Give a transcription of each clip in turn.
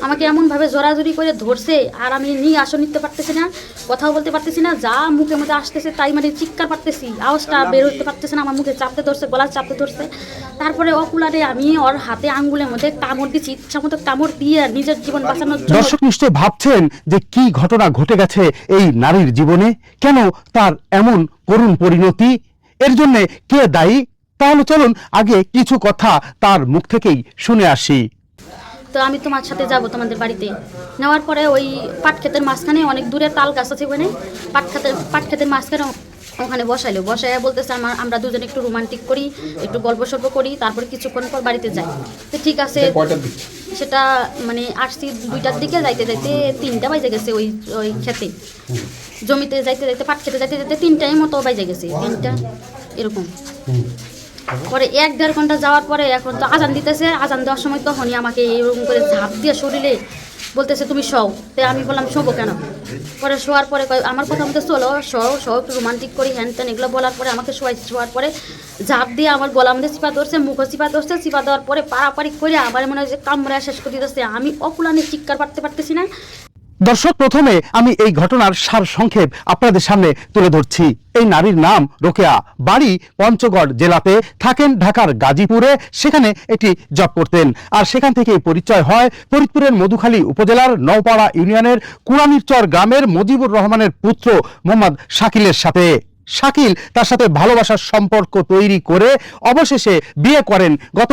আমাকে এমনভাবে জোরাজুরি করে ধরছে, আর আমি নিয়ে আসন নিতে পারতেছি না, কথাও বলতে পারতেছি না, যা মুখের মধ্যে আসতেছে তাই মানে চিৎকার পারতেছি, আওয়াজটা বের হতে পারতেছে না, আমার মুখে চাপতে ধরছে, গলা চাপতে ধরছে। তারপরে অকুলারে আমি ওর হাতে আঙ্গুলের মধ্যে কামড় দিচ্ছি, ইচ্ছা মতো কামড় দিয়ে নিজের জীবন বাঁচানোর জন্য। দর্শক নিশ্চয় ভাবছেন যে কি ঘটনা ঘটে গেছে এই নারীর জীবনে, কেন তার এমন করুণ পরিণতি, এর জন্য কে দায়ী? তাহলে চলুন আগে কিছু কথা তার মুখ থেকেই শুনে আসি। তো আমি তোমার সাথে যাব তোমাদের বাড়িতে। নেওয়ার পরে ওই পাট ক্ষেতের মাঝখানে অনেক দূরে তাল গাছ আছে, ওখানে পাট ক্ষেতের মাঝখানে ওখানে বসাইলো, বসাইয়া বলতেছে আমরা দুজনে একটু রোমান্টিক করি, একটু গল্প সল্প করি, তারপরে কিছুক্ষণ পর বাড়িতে যাই। তো ঠিক আছে, সেটা মানে আসছি 2টার দিকে, যাইতে যাইতে 3টা বাজে গেছে। ওই খেতে জমিতে যাইতে যাইতে, পাট খেতে যাইতে যাইতে 3টাই মতো বাজে গেছে, 3টা এরকম। পরে 1-1.5 ঘন্টা যাওয়ার পরে এখন তো আজান দিতেছে, আজান দেওয়ার সময় তখনই আমাকে এরকম করে ঝাঁপ দিয়ে শরীরে বলতেছে তুমি শও। তো আমি বললাম শোবো কেন? পরে শোয়ার পরে আমার কথা মতো চলো শো একটু রোমান্টিক করি, হ্যান ত্যান এগুলো বলার পরে আমাকে শোয়ার পরে ঝাঁপ দিয়ে আমার গলা মধ্যে চিপা ধরছে, মুখও চিপা ধরছে, চিপা দেওয়ার পরে পাড়াপাড়ি করে আবার মনে হয় যে কামড়ে শেষ করে দিতেছে। আমি অকুলানে চিৎকার পারতেছি না। দর্শক, প্রথমে আমি এই ঘটনার সার সংক্ষেপ আপনাদের সামনে তুলে ধরছি। এই নারীর নাম রোকেয়া, বাড়ি পঞ্চগড় জেলাতে, থাকেন ঢাকার গাজীপুরে, সেখানে এটি জব করতেন। আর সেখান থেকে পরিচয় হয় ফরিদপুরের মধুখালী উপজেলার নওপাড়া ইউনিয়নের কুড়ামিরচর গ্রামের মুজিবুর রহমানের পুত্র মোহাম্মদ শাকিলের সাথে। শাকিল তার সাথে ভালোবাসার সম্পর্ক তৈরি করে অবশেষে বিয়ে করেন গত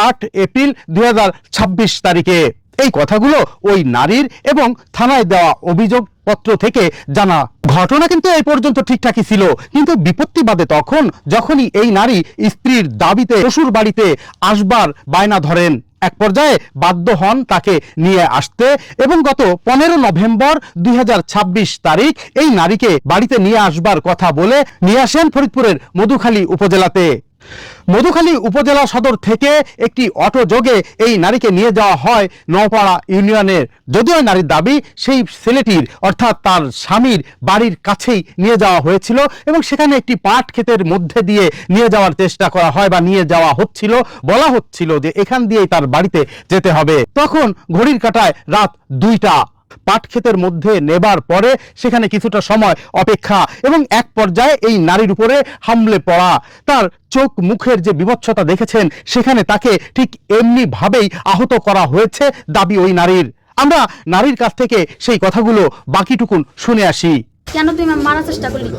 8 এপ্রিল 2026 তারিখে। এই কথাগুলো ওই নারীর এবং থানায় দেওয়া অভিযোগ পত্র থেকে জানা। ঘটনা কিন্তু এই পর্যন্ত ঠিকঠাকই ছিল, কিন্তু বিপত্তি বাধে তখন যখনই এই নারী স্ত্রীর দাবিতে শ্বশুর বাড়িতে আসবার বায়না ধরেন। এক পর্যায়ে বাধ্য হন তাকে নিয়ে আসতে, এবং গত 15 নভেম্বর 2026 তারিখ এই নারীকে বাড়িতে নিয়ে আসবার কথা বলে নিয়ে আসেন ফরিদপুরের মধুখালী উপজেলাতে। মধুখালী উপজেলা সদর থেকে একটি অটো যোগে এই নারীকে নিয়ে যাওয়া হয় নওপাড়া ইউনিয়নের। যদিও নারীর দাবি সেই ছেলেটির অর্থাৎ তার স্বামীর বাড়ির কাছেই নিয়ে যাওয়া হয়েছিল, এবং সেখানে একটি পাট ক্ষেতের মধ্যে দিয়ে নিয়ে যাওয়ার চেষ্টা করা হয় বা নিয়ে যাওয়া হচ্ছিল। বলা হচ্ছিল যে এখান দিয়েই তার বাড়িতে যেতে হবে। তখন ঘড়ির কাঁটায় রাত 2টা। পাট ক্ষেতের মধ্যে নেবার পরে সেখানে কিছুটা সময় অপেক্ষা, এবং এক পর্যায়ে এই নারীর উপরে হামলে পড়া। তার চোখ মুখের যে বিভৎসতা দেখেছেন, সেখানে তাকে ঠিক এমনি ভাবেই আহত করা হয়েছে দাবি ওই নারীর। আমরা নারীর কাছ থেকে সেই কথাগুলো বাকিটুকুন শুনে আসি। কেন তুই মারার চেষ্টা করলি?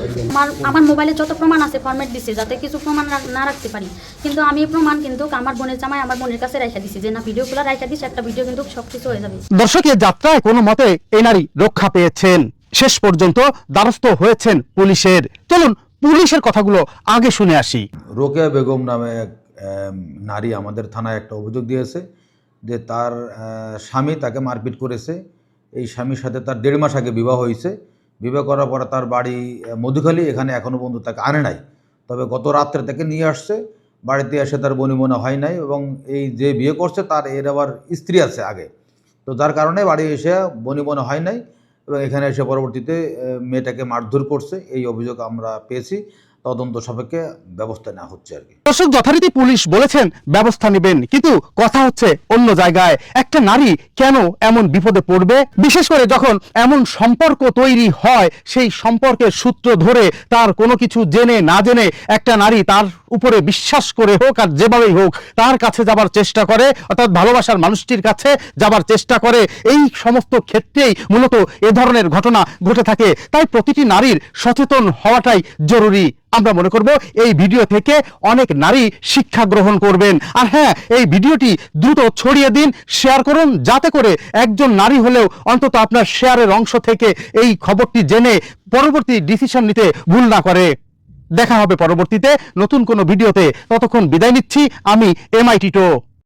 আমার মোবাইলে যত প্রমাণ আছে ফরম্যাট দিছে, যাতে কিছু প্রমাণ না রাখতে পারি, কিন্তু আমি প্রমাণ কিন্তু আমার বোনের জামাই আমার বোনের কাছে রাখা দিছি, যে না ভিডিওগুলো রাখা দিছে, একটা ভিডিও কিন্তু সবকিছু হয়ে যাবে। দর্শকের যাত্রায় কোনো মতে এই নারী রক্ষা পেয়েছেন, শেষ পর্যন্ত দ্বারস্থ হয়েছেন পুলিশের। চলুন পুলিশের কথাগুলো আগে শুনে আসি। রোকেয়া বেগম নামে এক নারী আমাদের থানায় একটা অভিযোগ দিয়েছে যে তার স্বামী তাকে মারপিট করেছে। এই স্বামীর সাথে তার 1.5 মাস আগে বিবাহ হয়েছে। বিবাহ করার পরে তার বাড়ি মধুখালী, এখানে এখনও পর্যন্ত তাকে আনে নাই। তবে গত রাত্রে তাকে নিয়ে আসছে, বাড়িতে এসে তার বনিবনা হয় নাই, এবং এই যে বিয়ে করছে তার এর আবার স্ত্রী আছে আগে, তো যার কারণে বাড়ি এসে বনিবনা হয় নাই, এবং এখানে এসে পরবর্তীতে মেয়েটাকে মারধর করছে। এই অভিযোগ আমরা পেয়েছি, তদন্ত সাপেক্ষে ব্যবস্থা নেওয়া হচ্ছে আর কি। দর্শক, যথারীতি পুলিশ বলেছেন ব্যবস্থা নেবেন, কিন্তু কথা হচ্ছে অন্য জায়গায়। একটা নারী কেন এমন বিপদে পড়বে, বিশেষ করে যখন এমন সম্পর্ক তৈরি হয়, সেই সম্পর্কের সূত্র ধরে তার কোনো কিছু জেনে না জেনে একটা নারী তার উপরে বিশ্বাস করে হোক আর যেভাবেই হোক তার কাছে যাবার চেষ্টা করে, অর্থাৎ ভালোবাসার মানুষটির কাছে যাবার চেষ্টা করে। এই সমস্ত ক্ষেত্রেই মূলত এ ধরনের ঘটনা ঘটে থাকে। তাই প্রতিটি নারীর সচেতন হওয়াটাই জরুরি। আমরা মনে করব এই ভিডিও থেকে অনেক নারী শিক্ষা গ্রহণ করবেন। আর হ্যাঁ, এই ভিডিওটি দ্রুত ছড়িয়ে দিন, শেয়ার করুন, যাতে করে একজন নারী হলেও অন্তত আপনার শেয়ারের অংশ থেকে এই খবরটি জেনে পরবর্তী ডিসিশন নিতে ভুল না করে। দেখা হবে পরবর্তীতে নতুন কোনো ভিডিওতে। ততক্ষণ বিদায় নিচ্ছি আমি MI টিটো।